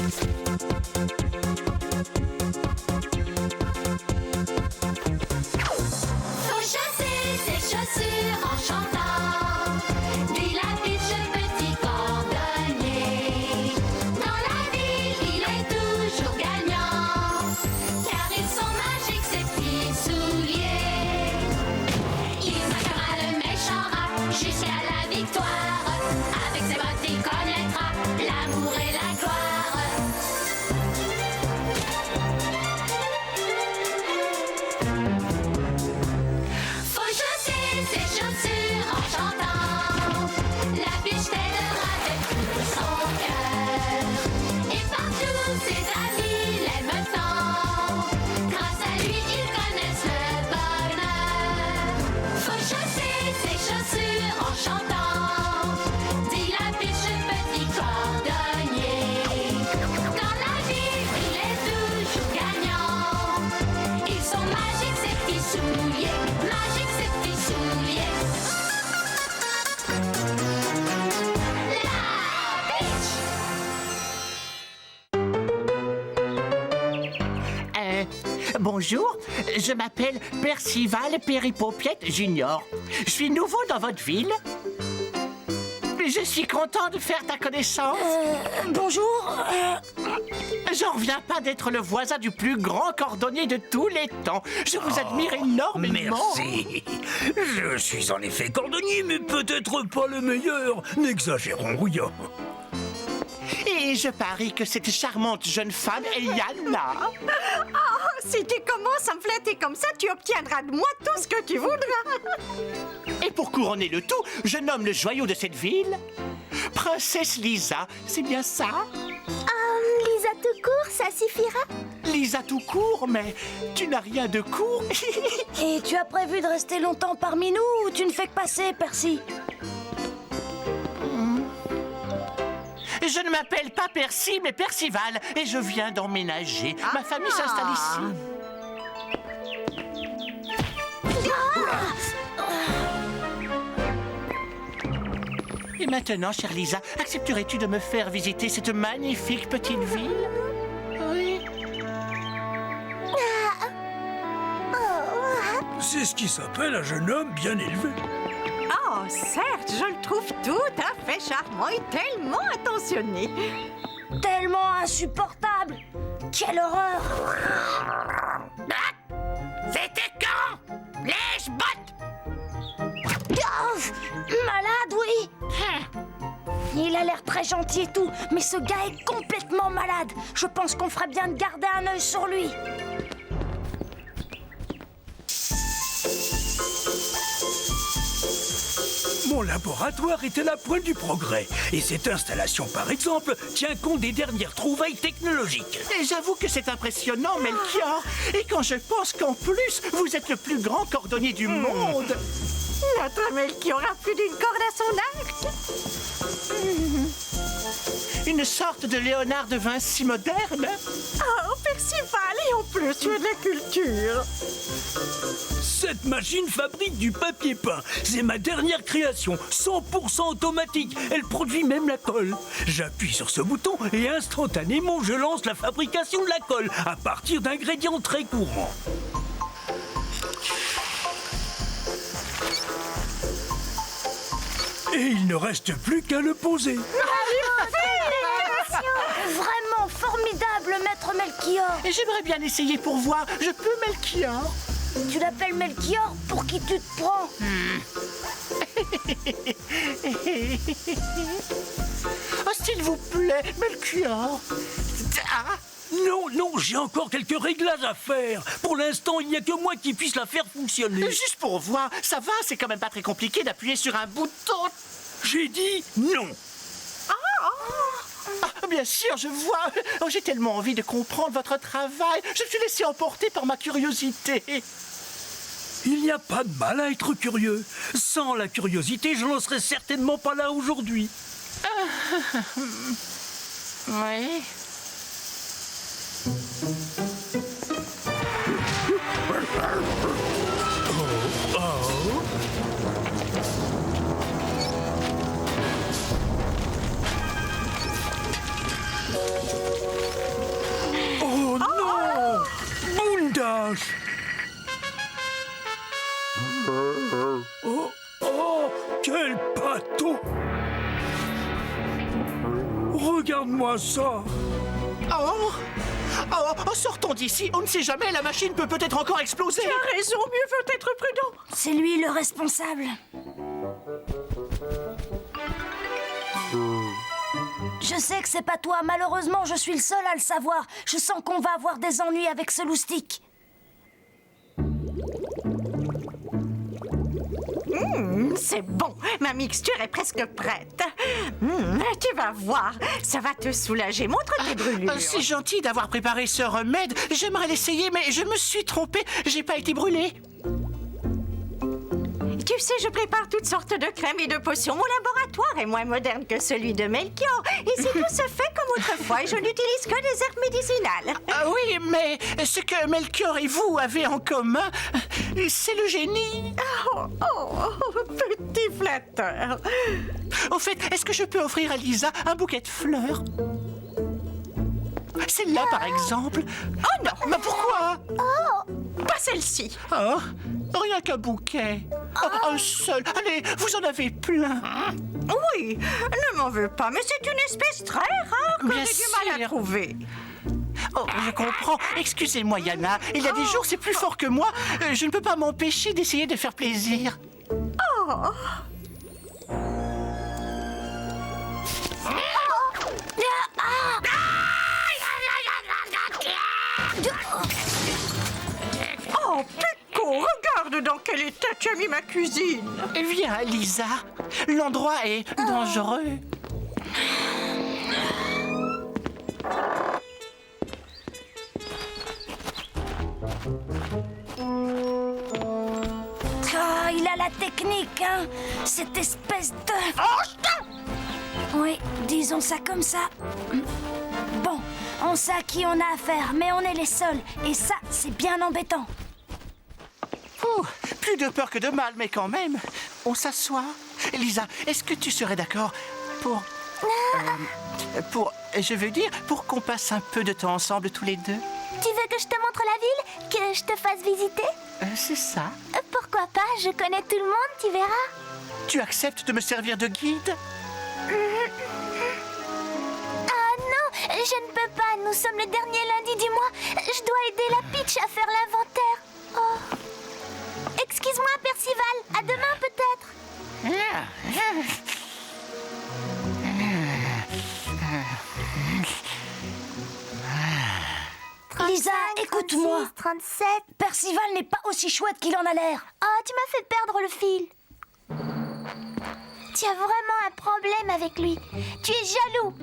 Faut chasser ses chaussures en chantant, dit la biche petit cordonnier. Dans la ville, il est toujours gagnant, car ils sont magiques ces petits souliers. Il vainquera le méchant rat jusqu'à la victoire. Avec ses bottes, il connaîtra l'amour et la gloire. Faut chausser ses chaussures en chantant. La biche t'aidera de tout son cœur. Et partout ses amis l'aiment tant. Grâce à lui, ils connaissent le bonheur. Faut chausser ses chaussures en chantant, dit la biche petit cordonnier. Dans la vie, il est toujours gagnant. Ils sont magiques ces petits souliers, magiques ces petits souliers. La biche. Bonjour, je m'appelle Percival Péripopiette Junior. Je suis nouveau dans votre ville. Je suis content de faire ta connaissance. Bonjour. J'en reviens pas d'être le voisin du plus grand cordonnier de tous les temps. Je vous admire énormément. Merci. Je suis en effet cordonnier, mais peut-être pas le meilleur. N'exagérons rien. Et je parie que cette charmante jeune femme est Yana. Si tu commences à me flatter comme ça, tu obtiendras de moi tout ce que tu voudras. Et pour couronner le tout, je nomme le joyau de cette ville Princesse Lisa. C'est bien ça? Lisa tout court, ça suffira? Lisa tout court, mais tu n'as rien de court. Et tu as prévu de rester longtemps parmi nous ou tu ne fais que passer, Percy? Je ne m'appelle pas Percy, mais Percival, et je viens d'emménager. Ma famille s'installe ici. Et maintenant, chère Lisa, accepterais-tu de me faire visiter cette magnifique petite ville? Oui. C'est ce qui s'appelle un jeune homme bien élevé. Oh, certes, je le trouve tout à fait charmant et tellement attentionné. Tellement insupportable. Quelle horreur. C'était quand? Les bottes! Malade, oui. Il a l'air très gentil et tout, mais ce gars est complètement malade. Je pense qu'on ferait bien de garder un œil sur lui. Mon laboratoire est à la pointe du progrès. Et cette installation, par exemple, tient compte des dernières trouvailles technologiques. Et j'avoue que c'est impressionnant, Melchior. Et quand je pense qu'en plus, vous êtes le plus grand cordonnier du monde. Notre Melchior a plus d'une corde à son arc. Une sorte de Léonard de Vinci moderne. Oh, Percival, et en plus, tu as de la culture. Cette machine fabrique du papier peint. C'est ma dernière création, 100% automatique. Elle produit même la colle. J'appuie sur ce bouton et instantanément, je lance la fabrication de la colle à partir d'ingrédients très courants. Et il ne reste plus qu'à le poser. Vraiment formidable, maître Melchior. Et j'aimerais bien essayer pour voir. Je peux, Melchior? Tu l'appelles Melchior, pour qui tu te prends? Oh, s'il vous plaît, Melchior. Ah, Non, non, j'ai encore quelques réglages à faire. Pour l'instant, il n'y a que moi qui puisse la faire fonctionner. juste pour voir. Ça va, c'est quand même pas très compliqué d'appuyer sur un bouton. J'ai dit non. Ah, bien sûr, je vois. Oh, j'ai tellement envie de comprendre votre travail. Je me suis laissé emporter par ma curiosité. Il n'y a pas de mal à être curieux. Sans la curiosité, je n'en serais certainement pas là aujourd'hui. Oui. Oh non! Bundash! Oh, quel pâteau! Regarde-moi ça! Oh, sortons d'ici. On ne sait jamais, la machine peut peut-être encore exploser. Tu as raison, mieux vaut être prudent. C'est lui le responsable. Je sais que c'est pas toi. Malheureusement, je suis le seul à le savoir. Je sens qu'on va avoir des ennuis avec ce loustic. C'est bon, ma mixture est presque prête. Tu vas voir, ça va te soulager. Montre tes brûlures. C'est gentil d'avoir préparé ce remède. J'aimerais l'essayer, mais je me suis trompée. J'ai pas été brûlée. Tu sais, je prépare toutes sortes de crèmes et de potions. Mon laboratoire est moins moderne que celui de Melchior. Ici, tout se fait comme autrefois et je n'utilise que des herbes médicinales. Ah oui, mais ce que Melchior et vous avez en commun, c'est le génie. Petit flatteur. Au fait, est-ce que je peux offrir à Lisa un bouquet de fleurs? Celle-là, par exemple. Oh non. Mais pourquoi? Pas celle-ci. Oh, rien qu'un bouquet. Un seul. Allez, vous en avez plein. Oui, ne m'en veux pas, mais c'est une espèce très rare que Bien j'ai du mal à sûr. trouver. Oh, je comprends. Excusez-moi, Yana. Il y a des jours, c'est plus fort que moi. Je ne peux pas m'empêcher d'essayer de faire plaisir. Oh, Pico, regarde dans quel état tu as mis ma cuisine. Viens, Lisa. L'endroit est dangereux. Ah, il a la technique, hein. Cette espèce de... Oui, disons ça comme ça. Bon, on sait à qui on a affaire, mais on est les seuls. Et ça, c'est bien embêtant. Ouh, plus de peur que de mal, mais quand même. On s'assoit. Lisa, est-ce que tu serais d'accord pour... je veux dire, pour qu'on passe un peu de temps ensemble tous les deux? Tu veux que je te montre la ville? Que je te fasse visiter? C'est ça. Pourquoi pas? Je connais tout le monde, tu verras. Tu acceptes de me servir de guide? Ah non, je ne peux pas. Nous sommes le dernier lundi du mois. Je dois aider la Peach à faire l'inventaire. Oh. Excuse-moi, Percival. À demain, peut-être. Lisa, écoute-moi. 37. Percival n'est pas aussi chouette qu'il en a l'air. Oh, tu m'as fait perdre le fil. Tu as vraiment un problème avec lui. Tu es jaloux.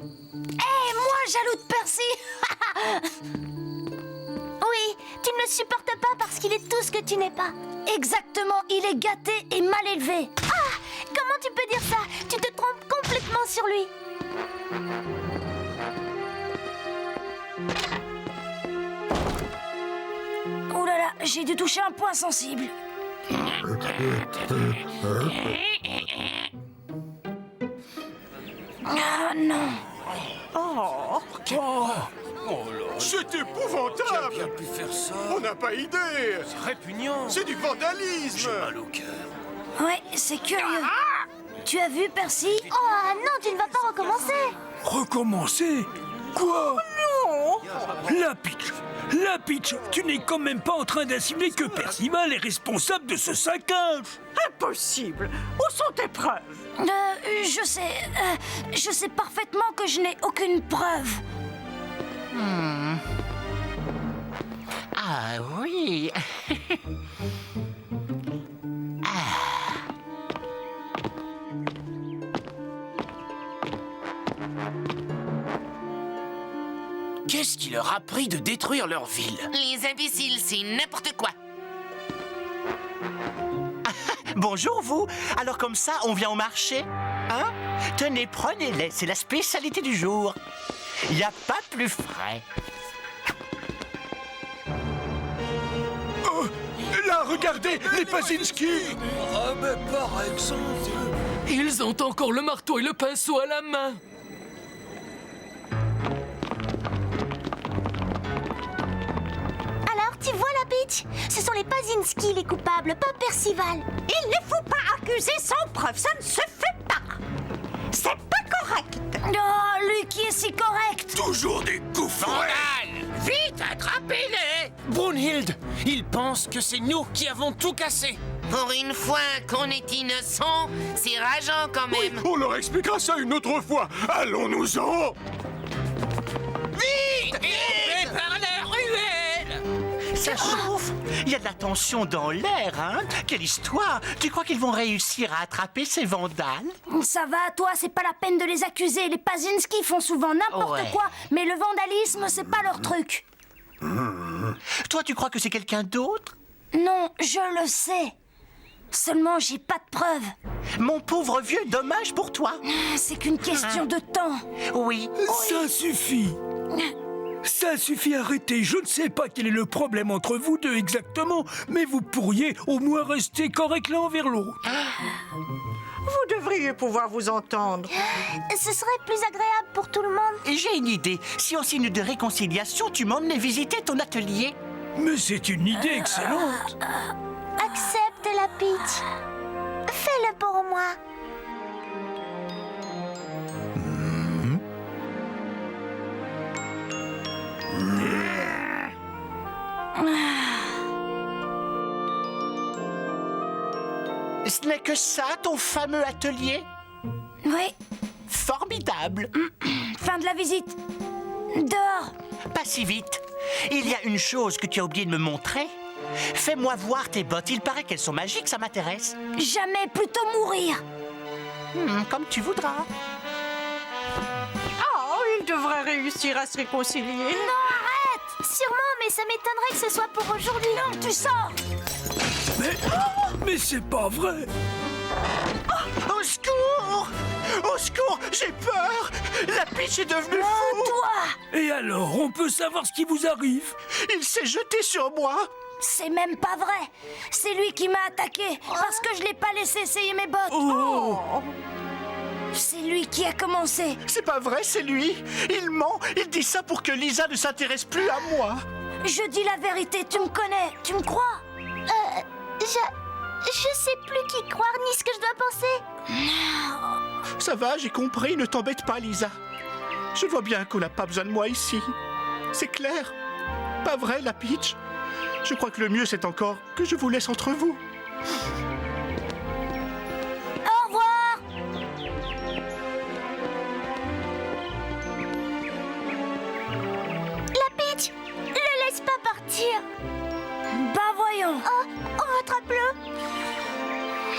Hé, moi, jaloux de Percy. Oui, tu ne le supportes pas parce qu'il est tout ce que tu n'es pas. Exactement, il est gâté et mal élevé. Ah, comment tu peux dire ça? Tu te trompes complètement sur lui. Oh là là, j'ai dû toucher un point sensible. Ah non. C'est épouvantable! Qui a pu faire ça? On n'a pas idée! Répugnant! C'est du vandalisme! Mal au cœur. Ouais, c'est curieux. Tu as vu, Percy? Oh non, tu ne vas pas recommencer. Recommencer? Quoi? Non. La Peach, tu n'es quand même pas en train d'insinuer que Percival est responsable de ce saccage? Impossible. Où sont tes preuves? Je sais parfaitement que je n'ai aucune preuve. Ah oui. Qu'est-ce qui leur a pris de détruire leur ville? Les imbéciles, c'est n'importe quoi. Bonjour, vous. Alors comme ça, on vient au marché? Hein? Tenez, prenez-les. C'est la spécialité du jour. Il n'y a pas plus frais. Oh, là, regardez, les Pazinski! Ah, mais par exemple... Ils ont encore le marteau et le pinceau à la main. Ce sont les Pazinski les coupables, pas Percival. Il ne faut pas accuser sans preuve, ça ne se fait pas. C'est pas correct. Oh, lui qui est si correct. Toujours des coups fourrés. Vite, attrapez-les! Brunhilde, ils pensent que c'est nous qui avons tout cassé. Pour une fois qu'on est innocent, c'est rageant quand même. On leur expliquera ça une autre fois. Allons-nous-en. Vite! Et par la ruelle! Ça chauffe. Il y a de la tension dans l'air, hein? Quelle histoire! Tu crois qu'ils vont réussir à attraper ces vandales? Ça va, toi, c'est pas la peine de les accuser. Les Pazinski font souvent n'importe Ouais. quoi, mais le vandalisme, c'est pas leur truc. Toi, tu crois que c'est quelqu'un d'autre? Non, je le sais. Seulement, j'ai pas de preuves. Mon pauvre vieux, dommage pour toi. C'est qu'une question de temps. Oui. Ça suffit. Ça suffit, arrêtez. Je ne sais pas quel est le problème entre vous deux exactement, mais vous pourriez au moins rester corrects l'un envers l'autre. Vous devriez pouvoir vous entendre. Ce serait plus agréable pour tout le monde. J'ai une idée. Si en signe de réconciliation, tu m'emmenais visiter ton atelier. Mais c'est une idée excellente. Accepte la Peach. Fais-le pour moi. Ce n'est que ça, ton fameux atelier? Oui, Formidable. fin de la visite. Dehors. Pas si vite. Il y a une chose que tu as oublié de me montrer. Fais-moi voir tes bottes. Il paraît qu'elles sont magiques, ça m'intéresse. Jamais, plutôt mourir. Comme tu voudras. Oh, ils devraient réussir à se réconcilier. Non, arrête! Sûrement, mais ça m'étonnerait que ce soit pour aujourd'hui. Non, tu sors. Mais c'est pas vrai. Au secours! Au secours! J'ai peur! La Peach est devenue fou! Toi. Et alors, on peut savoir ce qui vous arrive? Il s'est jeté sur moi! C'est même pas vrai. C'est lui qui m'a attaqué parce que je l'ai pas laissé essayer mes bottes. Oh. C'est lui qui a commencé. C'est pas vrai, c'est lui! Il ment! Il dit ça pour que Lisa ne s'intéresse plus à moi! Je dis la vérité, tu me connais, tu me crois? Je sais plus qui croire ni ce que je dois penser. Ça va, j'ai compris, ne t'embête pas, Lisa. Je vois bien qu'on n'a pas besoin de moi ici. C'est clair. Pas vrai, la Peach? Je crois que le mieux, c'est encore que je vous laisse entre vous. Au revoir. La Peach, le laisse pas partir. Bah voyons. Oh, rattrape-le.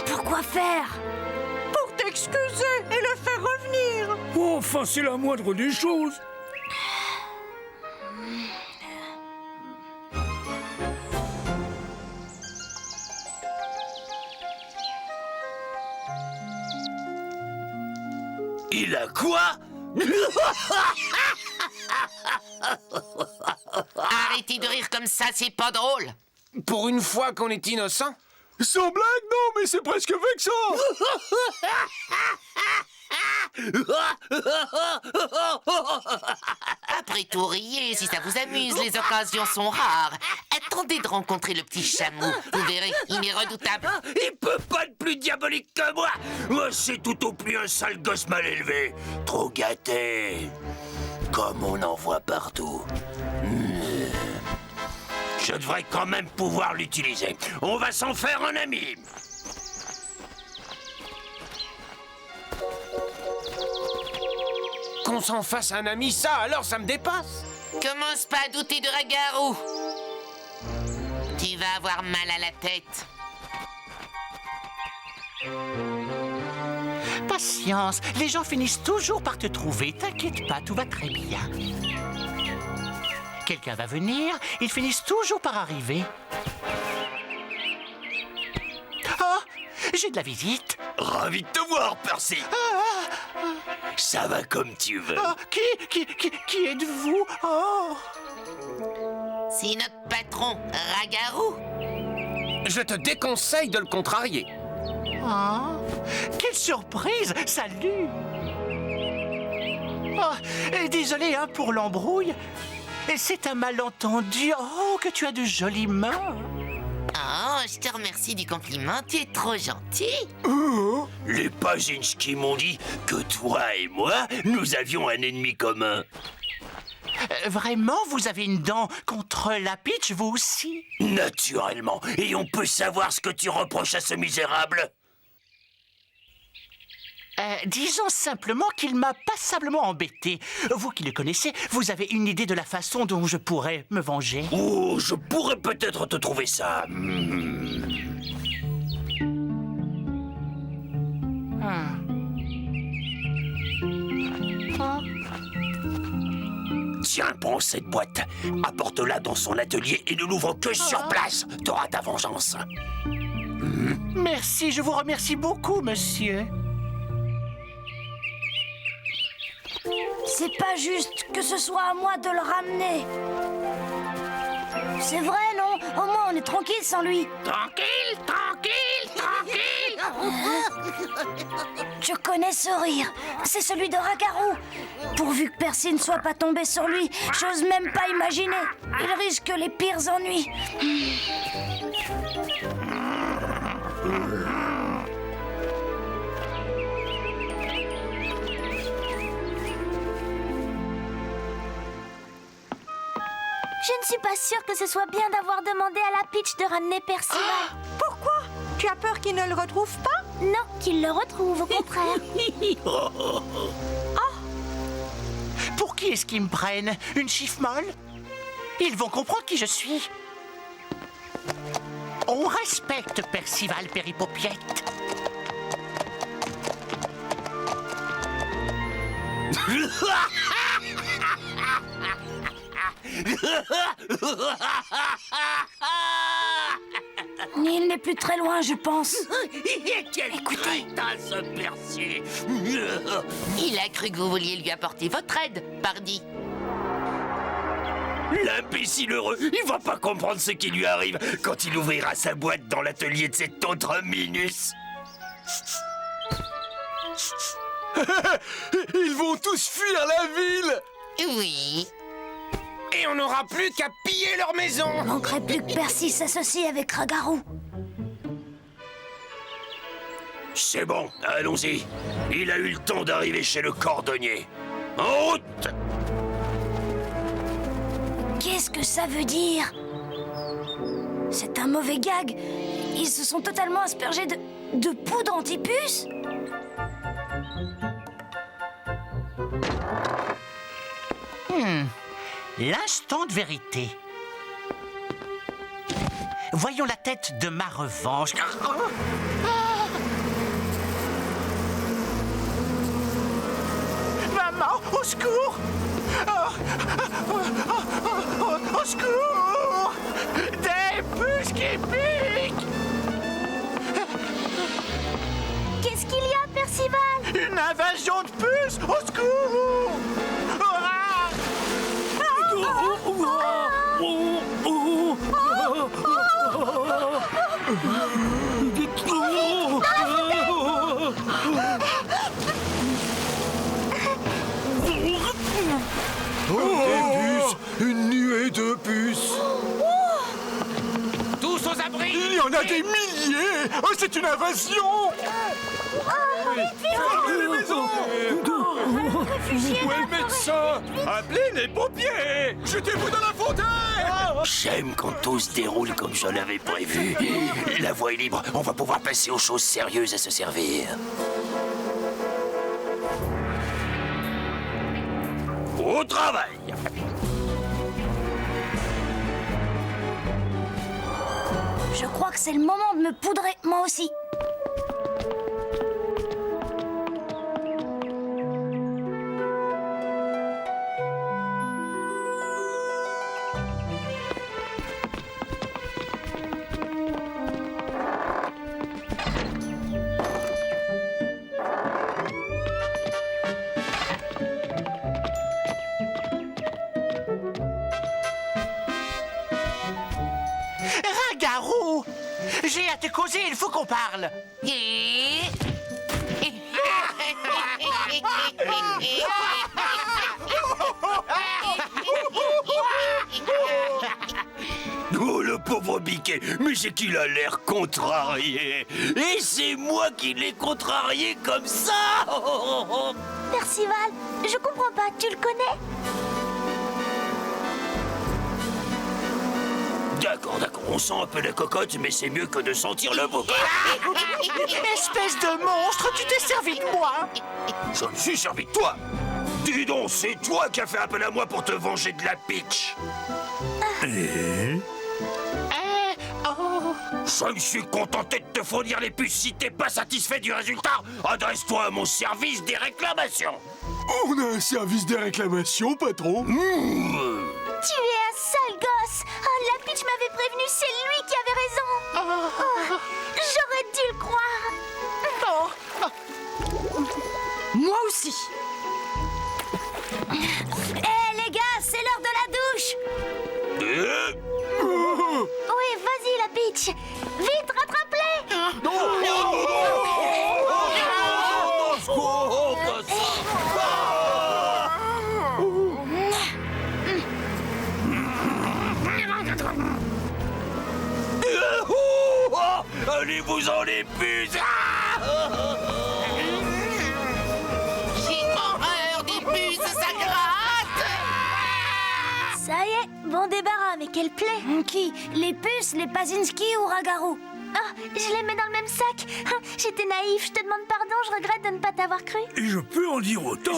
Pourquoi faire? Pour t'excuser et le faire revenir. Enfin, c'est la moindre des choses. Il a quoi? Arrêtez de rire comme ça, c'est pas drôle. Pour une fois qu'on est innocent? Sans blague, non, mais c'est presque vexant. Après tout, riez si ça vous amuse, les occasions sont rares. Attendez de rencontrer le petit chameau. Vous verrez, il est redoutable. Il peut pas être plus diabolique que moi. Moi, c'est tout au plus un sale gosse mal élevé. Trop gâté. Comme on en voit partout. Je devrais quand même pouvoir l'utiliser. On va s'en faire un ami. Qu'on s'en fasse un ami, ça, alors ça me dépasse. Commence pas à douter de Ragarou. Tu vas avoir mal à la tête. Patience, les gens finissent toujours par te trouver. T'inquiète pas, tout va très bien. Quelqu'un va venir, ils finissent toujours par arriver. Oh, j'ai de la visite. Ravi de te voir, Percy. Ça va comme tu veux. Oh, qui êtes-vous? Oh, C'est notre patron, Ragarou. Je te déconseille de le contrarier. oh, quelle surprise! Salut! Oh, et désolé hein, pour l'embrouille. Et c'est un malentendu. Oh, que tu as de jolies mains. Oh, je te remercie du compliment, tu es trop gentil. Les Pazinski m'ont dit que toi et moi, nous avions un ennemi commun. Vraiment, vous avez une dent contre la Peach, vous aussi? Naturellement. Et on peut savoir ce que tu reproches à ce misérable? Disons simplement qu'il m'a passablement embêté. Vous qui le connaissez, vous avez une idée de la façon dont je pourrais me venger? Oh, je pourrais peut-être te trouver ça. Tiens, prends cette boîte. Apporte-la dans son atelier et ne l'ouvre que sur place. T'auras ta vengeance. Merci, je vous remercie beaucoup, monsieur. C'est pas juste que ce soit à moi de le ramener. C'est vrai, non? Au moins, on est tranquille sans lui. Tranquille, tranquille, tranquille. Je connais ce rire. C'est celui de Ragaro. Pourvu que Percy ne soit pas tombé sur lui, j'ose même pas imaginer. Il risque les pires ennuis. Je ne suis pas sûre que ce soit bien d'avoir demandé à la Peach de ramener Percival. Pourquoi? Tu as peur qu'il ne le retrouve pas? Non, qu'il le retrouve, au contraire. Pour qui est-ce qu'ils me prennent? Une chiffre molle? Ils vont comprendre qui je suis. On respecte Percival Péripopiette. Il n'est plus très loin, je pense. Écoutez, ce Percy. Il a cru que vous vouliez lui apporter votre aide, pardi. L'imbécile heureux, il va pas comprendre ce qui lui arrive quand il ouvrira sa boîte dans l'atelier de cet autre Minus. Ils vont tous fuir la ville. Oui. Et on n'aura plus qu'à piller leur maison. Manquerait plus que Percy s'associe avec Ragaro. C'est bon, allons-y. Il a eu le temps d'arriver chez le cordonnier. En route! Qu'est-ce que ça veut dire? C'est un mauvais gag. Ils se sont totalement aspergés de poudre anti-puce. L'instant de vérité. Voyons la tête de ma revanche. Maman, au secours! Au secours! Des puces qui piquent! Qu'est-ce qu'il y a, Percival? Une invasion de puces! Au secours! Ah! Une nuée de puces. Tous aux abris. Il y en a des milliers. Oh, c'est une invasion. Fermez les maisons. Où est le médecin? Appelez les pompiers. Jetez-vous dans la fontaine. J'aime quand tout se déroule comme je l'avais prévu. La voie est libre, on va pouvoir passer aux choses sérieuses à se servir. Au travail! Je crois que c'est le moment de me poudrer, moi aussi. Ragaro! J'ai à te causer, il faut qu'on parle. Oh, le le pauvre biquet, mais c'est qu'il a l'air contrarié. Et c'est moi qui l'ai contrarié comme ça. Percival, je comprends pas, tu le connais? D'accord, on sent un peu la cocotte, mais c'est mieux que de sentir le bouc. Espèce de monstre, tu t'es servi de moi! Je me suis servi de toi. Dis donc, c'est toi qui as fait appel à moi pour te venger de la Peach. Je me suis contenté de te fournir les puces. Si t'es pas satisfait du résultat, adresse-toi à mon service des réclamations. On a un service des réclamations, patron. Tu es un sale gosse. Oh, la Peach m'avait prévenu, c'est lui qui avait raison. Oh, j'aurais dû le croire. Moi aussi. Hé les gars, c'est l'heure de la douche! Oui, vas-y, la Peach. Vite, rattrape-les. Allez-vous-en les puces. J'ai horreur des puces, ça gratte. Ça y est, bon débarras, mais quelle plaie. Qui? Les puces, les Pazinski ou Ragaru? Oh, je les mets dans le même sac. J'étais naïf, je te demande pardon, je regrette de ne pas t'avoir cru. Et je peux en dire autant.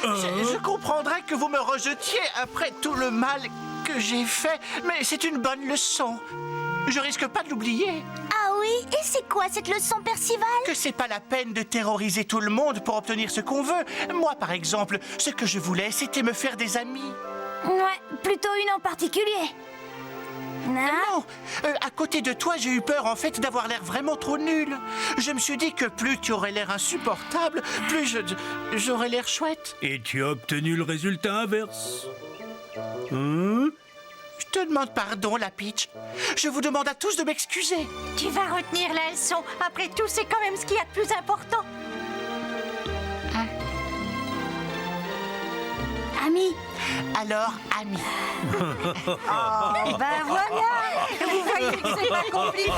Je comprendrais que vous me rejetiez après tout le mal que j'ai fait, mais c'est une bonne leçon. Je risque pas de l'oublier. Ah oui, et c'est quoi cette leçon, Percival? Que c'est pas la peine de terroriser tout le monde pour obtenir ce qu'on veut. Moi, par exemple, ce que je voulais, c'était me faire des amis. Ouais, plutôt une en particulier. Non, à côté de toi, j'ai eu peur en fait d'avoir l'air vraiment trop nul. Je me suis dit que plus tu aurais l'air insupportable, plus j'aurais l'air chouette. Et tu as obtenu le résultat inverse. Je te demande pardon, la Peach. Je vous demande à tous de m'excuser. Tu vas retenir la leçon. Après tout, c'est quand même ce qu'il y a de plus important. Ami. Alors, ami. Ben voilà. Vous voyez que c'est pas compliqué.